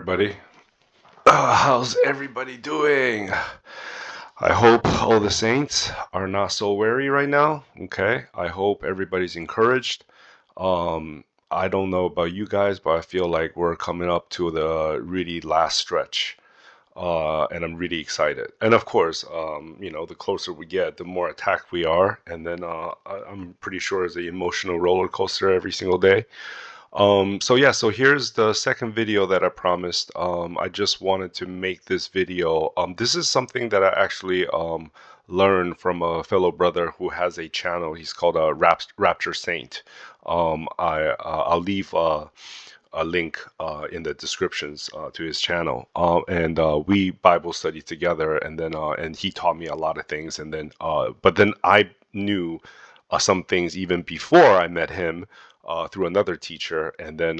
everybody. How's everybody doing? I hope all the saints are not so weary right now. Okay. I hope everybody's encouraged. I don't know about you guys, but I feel like we're coming up to the really last stretch. And I'm really excited. And of course, the closer we get, the more attacked we are. And then I'm pretty sure it's an emotional roller coaster every single day. So here's the second video that I promised. I just wanted to make this video. This is something that I actually learned from a fellow brother who has a channel. He's called Rapture Saint. I'll leave a link in the descriptions to his channel. And we Bible studied together, and then and he taught me a lot of things. And then but then I knew some things even before I met him through another teacher. And then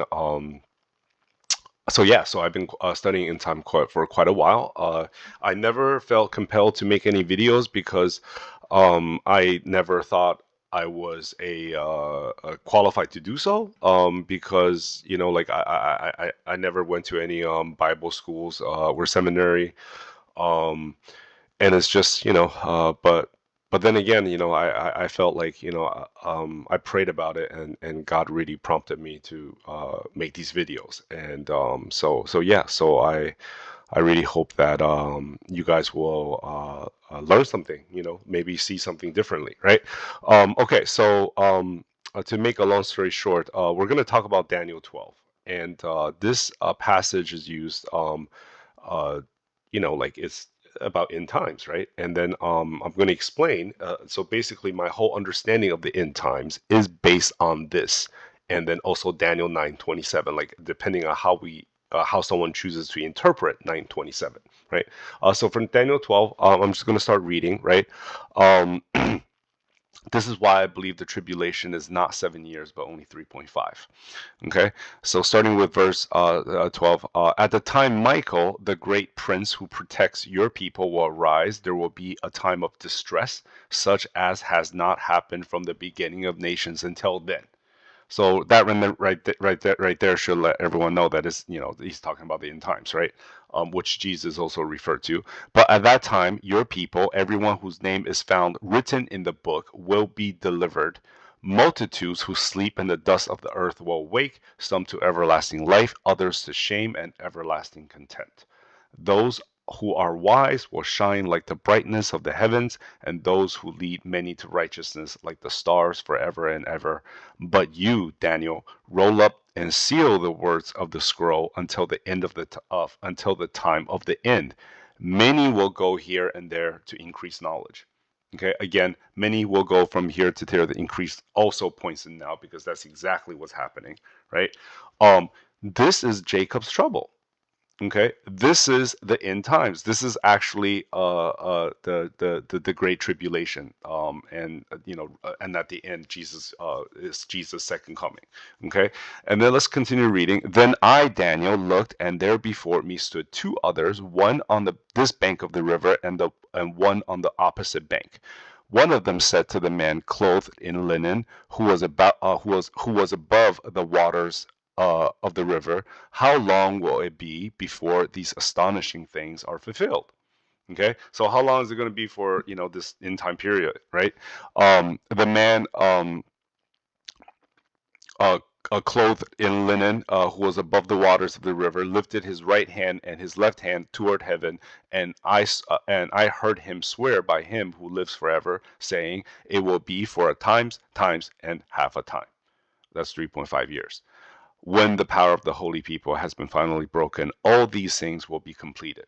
so I've been studying in time for quite a while. I never felt compelled to make any videos because I never thought I was qualified to do so. Because like I never went to any Bible schools or seminary. Um, and it's just but then again, I felt like I prayed about it, and God really prompted me to make these videos. And so I really hope that you guys will learn something, maybe see something differently, right? Okay, so to make a long story short, we're going to talk about Daniel 12. And this passage is used like it's about end times, right? And then I'm going to explain. So basically, my whole understanding of the end times is based on this, and then also Daniel 9:27. Like depending on how someone chooses to interpret 9:27, right? So from Daniel 12, I'm just going to start reading, right? Um, this is why I believe the tribulation is not 7 years, but only 3.5. Okay, so starting with verse 12. At the time Michael, the great prince who protects your people, will arise, there will be a time of distress, such as has not happened from the beginning of nations until then. So that right there should let everyone know that is, he's talking about the end times, right? Which Jesus also referred to. But at that time, your people, everyone whose name is found written in the book, will be delivered. Multitudes who sleep in the dust of the earth will wake, some to everlasting life, others to shame and everlasting contempt. Those who are wise will shine like the brightness of the heavens, and those who lead many to righteousness like the stars forever and ever. But you, Daniel, roll up and seal the words of the scroll until the end until the time of the end. Many will go here and there to increase knowledge. Okay, again, many will go from here to there. The increase also points in now, because that's exactly what's happening, right? This is Jacob's trouble. Okay, this is the end times. This is actually the great tribulation. And at the end, Jesus is Jesus' second coming. Okay, and then let's continue reading. Then I, Daniel, looked, and there before me stood two others, one on this bank of the river, and one on the opposite bank. One of them said to the man clothed in linen, who was above the waters of the river, how long will it be before these astonishing things are fulfilled? Okay, so how long is it going to be for this end time period, right? The man uh, clothed in linen, who was above the waters of the river, lifted his right hand and his left hand toward heaven, and I heard him swear by him who lives forever, saying, "It will be for a times, and half a time." That's 3.5 years. When the power of the holy people has been finally broken, all these things will be completed.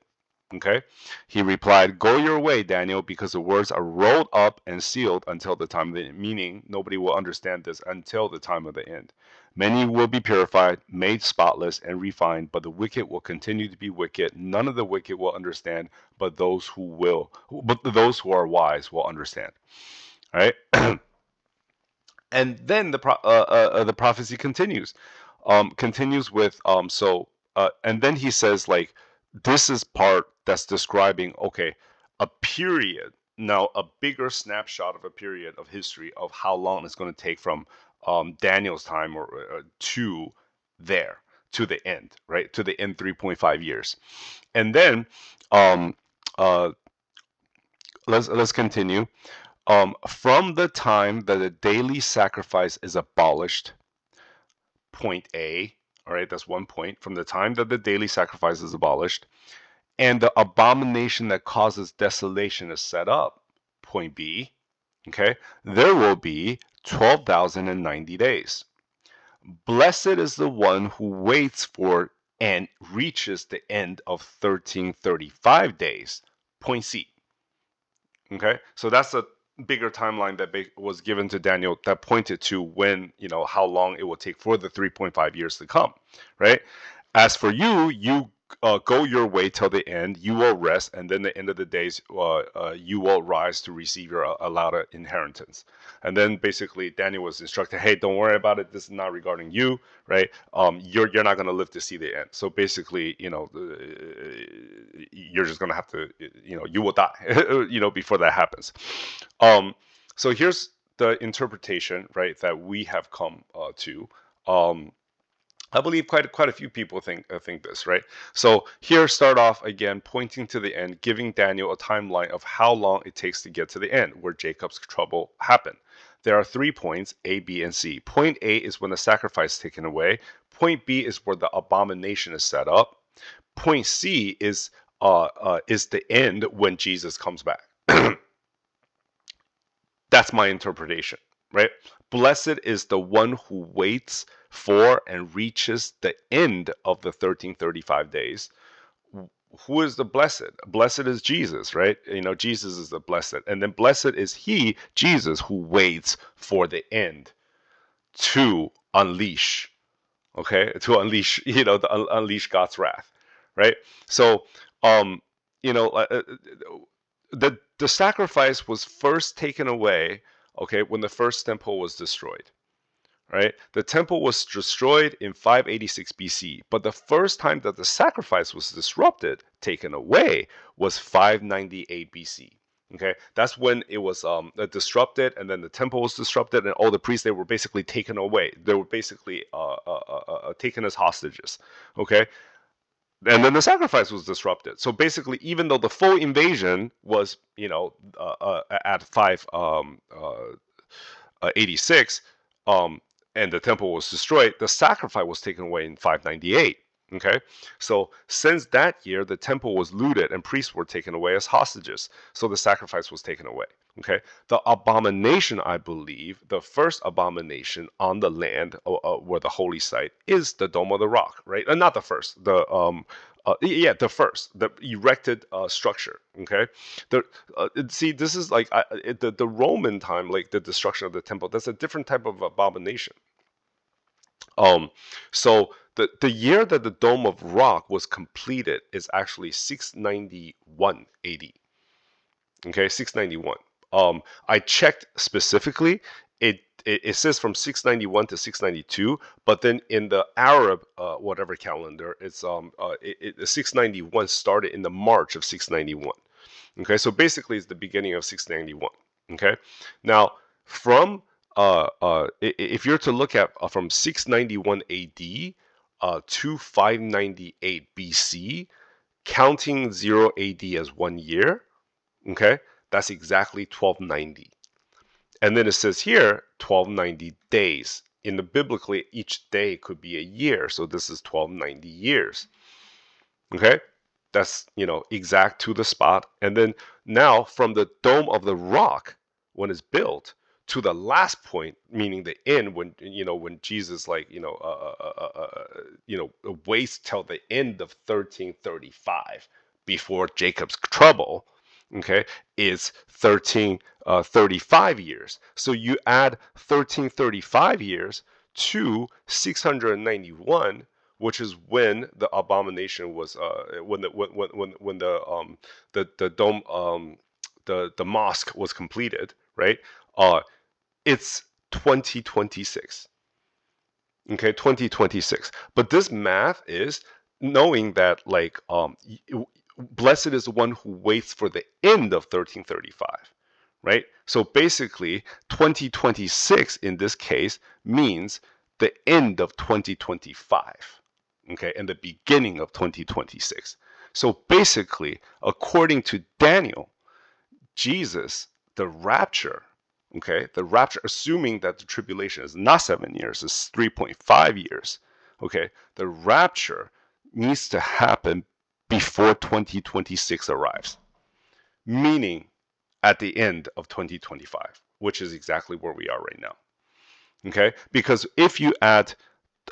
Okay? He replied, "Go your way, Daniel, because the words are rolled up and sealed until the time of the end." Meaning, nobody will understand this until the time of the end. Many will be purified, made spotless, and refined, but the wicked will continue to be wicked. None of the wicked will understand, but those who are wise will understand. All right? And then the prophecy continues with and then he says, like, this is part that's describing, okay, a period, now a bigger snapshot of a period of history of how long it's going to take from Daniel's time or to there. to the end, right? To the end 3.5 years. And then um, uh, let's continue. From the time that the daily sacrifice is abolished, point A, all right, that's one point. From the time that the daily sacrifice is abolished, and the abomination that causes desolation is set up, point B, okay, there will be 12,090 days. Blessed is the one who waits for and reaches the end of 1335 days, point C. Okay, so that's a bigger timeline that was given to Daniel that pointed to when, how long it will take for the 3.5 years to come, right? As for you, you go your way till the end, you will rest, and then the end of the days, you will rise to receive your allotted inheritance. And then basically Daniel was instructed, hey, don't worry about it. This is not regarding you, right? You're not going to live to see the end. So basically, you're just going to have to, you will die, before that happens. So here's the interpretation, right, that we have come to. I believe quite a few people think this, right? So here, start off again, pointing to the end, giving Daniel a timeline of how long it takes to get to the end, where Jacob's trouble happened. There are 3 points, A, B, and C. Point A is when the sacrifice is taken away. Point B is where the abomination is set up. Point C is the end when Jesus comes back. That's my interpretation, right? Blessed is the one who waits for and reaches the end of the 1335 days. Who is the blessed? Blessed is Jesus, right? Jesus is the blessed. And then blessed is he, Jesus, who waits for the end to unleash, okay? To unleash, unleash God's wrath, right? So, the sacrifice was first taken away, okay, when the first temple was destroyed, right? The temple was destroyed in 586 BC, but the first time that the sacrifice was taken away, was 598 BC. Okay, that's when it was disrupted, and then the temple was disrupted, and all the priests, they were basically taken away. They were basically taken as hostages. Okay, and then the sacrifice was disrupted. So basically, even though the full invasion was, at 586, and the temple was destroyed, the sacrifice was taken away in 598. Okay, so since that year, the temple was looted and priests were taken away as hostages. So the sacrifice was taken away. Okay, the abomination, I believe, the first abomination on the land where the holy site is the Dome of the Rock, right? Not the first, the first, the erected structure. Okay, see, this is like the Roman time, like the destruction of the temple. That's a different type of abomination. So the year that the Dome of Rock was completed is actually 691 AD. Okay, 691. I checked specifically. It says from 691 to 692, but then in the Arab whatever calendar, it's 691 started in the March of 691. Okay, so basically it's the beginning of 691. Okay, now from if you're to look at from 691 AD to 598 BC, counting 0 AD as 1 year, okay, that's exactly 1290. And then it says here 1290 days. In the biblically, each day could be a year, so this is 1290 years. Okay, that's exact to the spot. And then now from the Dome of the Rock, when it's built, to the last point, meaning the end, when when Jesus waits till the end of 1335 before Jacob's trouble, okay, is 1335 years. So you add 1335 years to 691, which is when the abomination was when the dome the mosque was completed, right? It's 2026. Okay, 2026. But this math is knowing that blessed is the one who waits for the end of 1335, right? So basically 2026 in this case means the end of 2025. okay, and the beginning of 2026. So basically, according to Daniel, Jesus, the rapture, okay, the rapture, assuming that the tribulation is not 7 years, it's 3.5 years, okay, the rapture needs to happen before 2026 arrives, meaning at the end of 2025, which is exactly where we are right now, okay, because if you add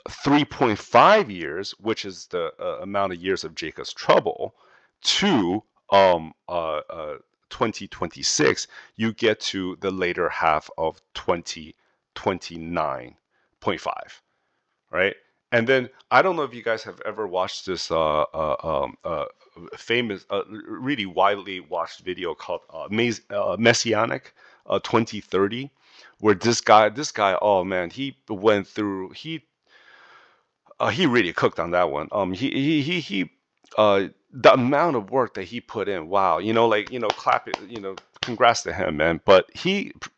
3.5 years, which is the amount of years of Jacob's trouble, to 2026, you get to the later half of 2029.5, right? And then I don't know if you guys have ever watched this famous, really widely watched video called Messianic 2030, where this guy, oh man, he really cooked on that one. The amount of work that he put in, wow, clap it, congrats to him, man. But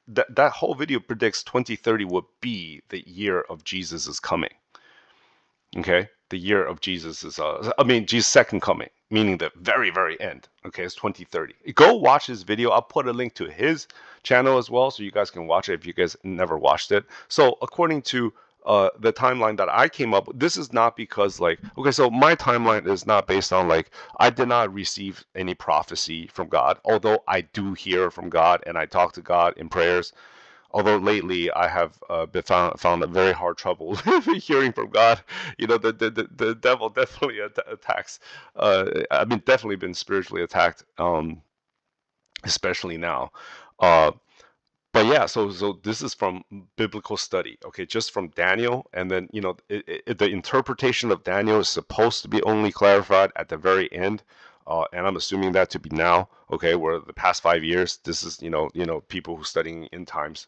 that whole video predicts 2030 would be the year of Jesus' coming. Okay, the year of Jesus' second coming, meaning the very, very end. Okay, it's 2030. Go watch his video. I'll put a link to his channel as well, so you guys can watch it if you guys never watched it. So according to the timeline that I came up with, this is not because so my timeline is not based on I did not receive any prophecy from God, although I do hear from God and I talk to God in prayers. Although lately I have been found a very hard trouble hearing from God. The devil definitely attacks. Definitely been spiritually attacked, especially now. Uh, but yeah, so this is from biblical study, okay, just from Daniel, and then the interpretation of Daniel is supposed to be only clarified at the very end, and I'm assuming that to be now, okay, where the past 5 years, this is people who studying end times.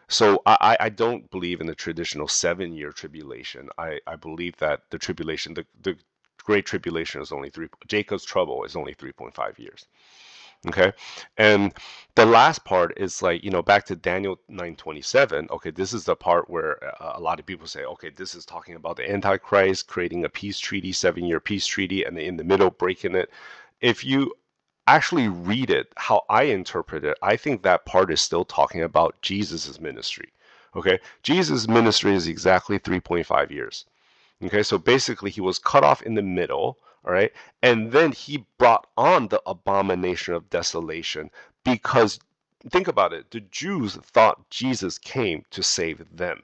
So I don't believe in the traditional 7 year tribulation. I believe that the tribulation, the great tribulation is only Jacob's trouble is only 3.5 years. Okay, and the last part is back to Daniel 9:27. Okay, this is the part where a lot of people say, okay, this is talking about the Antichrist creating a peace treaty, 7 year peace treaty, and in the middle breaking it. If you actually read it, how I interpret it, I think that part is still talking about Jesus's ministry. Okay, Jesus' ministry is exactly 3.5 years. Okay, so basically he was cut off in the middle, all right, and then he brought on the abomination of desolation because think about it, the Jews thought Jesus came to save them.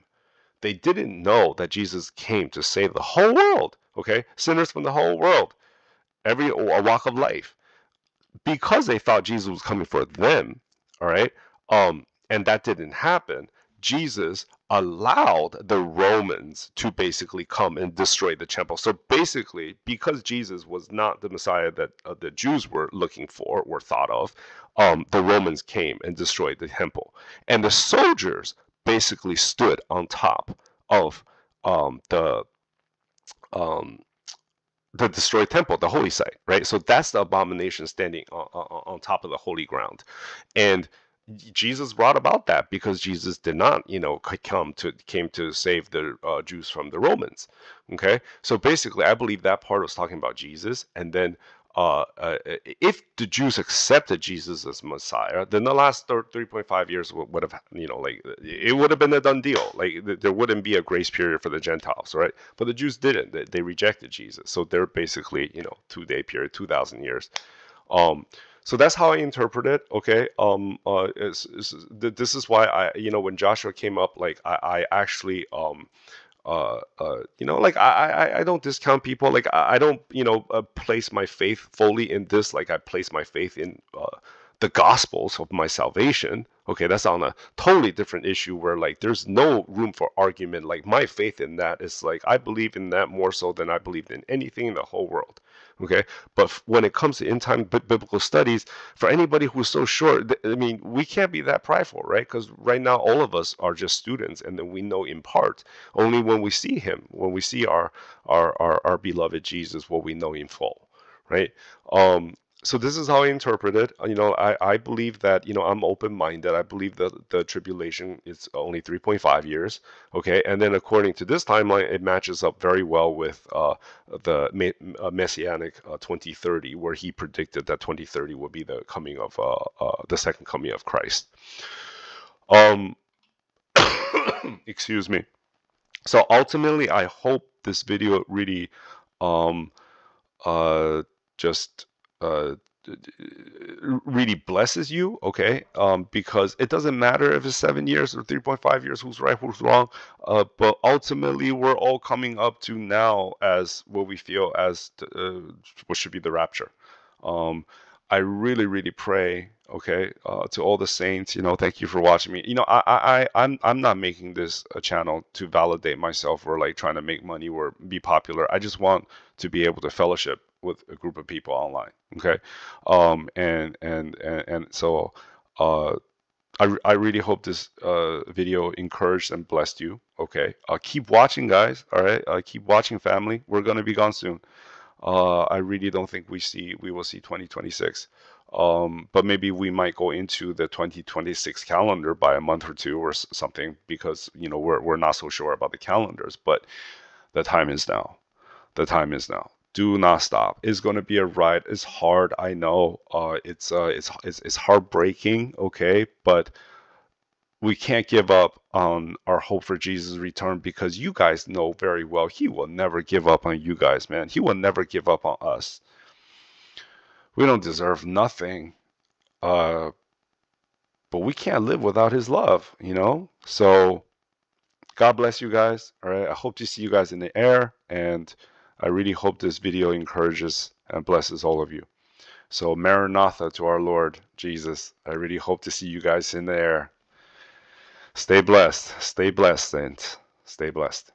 They didn't know that Jesus came to save the whole world, okay, sinners from the whole world, every walk of life. Because they thought Jesus was coming for them, all right, and that didn't happen, Jesus allowed the Romans to basically come and destroy the temple. So basically, because Jesus was not the Messiah that the Jews were looking for or thought of, the Romans came and destroyed the temple. And the soldiers basically stood on top of the destroyed temple, the holy site, right? So that's the abomination standing on top of the holy ground. And Jesus brought about that because Jesus did not, came to save the Jews from the Romans. Okay, so basically, I believe that part was talking about Jesus, and then if the Jews accepted Jesus as Messiah, then the last 3.5 years would have, it would have been a done deal. There wouldn't be a grace period for the Gentiles, right? But the Jews didn't. They rejected Jesus, so they're basically, 2-day period, 2,000 years. So that's how I interpret it. Okay. This is why when Joshua came up, I actually I don't discount people. I don't place my faith fully in this. I place my faith in the gospels of my salvation. Okay, that's on a totally different issue where there's no room for argument. My faith in that is I believe in that more so than I believed in anything in the whole world. Okay, but when it comes to end time biblical studies, for anybody who's so short, we can't be that prideful, right? Because right now all of us are just students, and then we know in part. Only when we see him, when we see our beloved Jesus, will we know in full, right? So this is how I interpret it. I believe that, I'm open-minded. I believe that the tribulation is only 3.5 years. Okay. And then according to this timeline, it matches up very well with the Messianic 2030, where he predicted that 2030 would be the coming of the second coming of Christ. Um, excuse me. So ultimately, I hope this video really um, just uh, really blesses you, okay? Because it doesn't matter if it's 7 years or 3.5 years, who's right, who's wrong. But ultimately, we're all coming up to now as what we feel as what should be the rapture. Um, I really, really pray, okay, to all the saints. Thank you for watching me. I'm not making this a channel to validate myself or like trying to make money or be popular. I just want to be able to fellowship with a group of people online. Okay, and so I really hope this video encouraged and blessed you. Okay, keep watching, guys. All right, keep watching, family. We're gonna be gone soon. I really don't think we will see 2026. But maybe we might go into the 2026 calendar by a month or two or something, because we're not so sure about the calendars. But the time is now. The time is now. Do not stop. It's going to be a ride. It's hard. I know. It's heartbreaking. Okay, but we can't give up on our hope for Jesus' return, because you guys know very well He will never give up on you guys, man. He will never give up on us. We don't deserve nothing, uh, but we can't live without His love. So God bless you guys. All right. I hope to see you guys in the air, and I really hope this video encourages and blesses all of you. So Maranatha to our Lord Jesus. I really hope to see you guys in the air. Stay blessed. Stay blessed, saints. Stay blessed.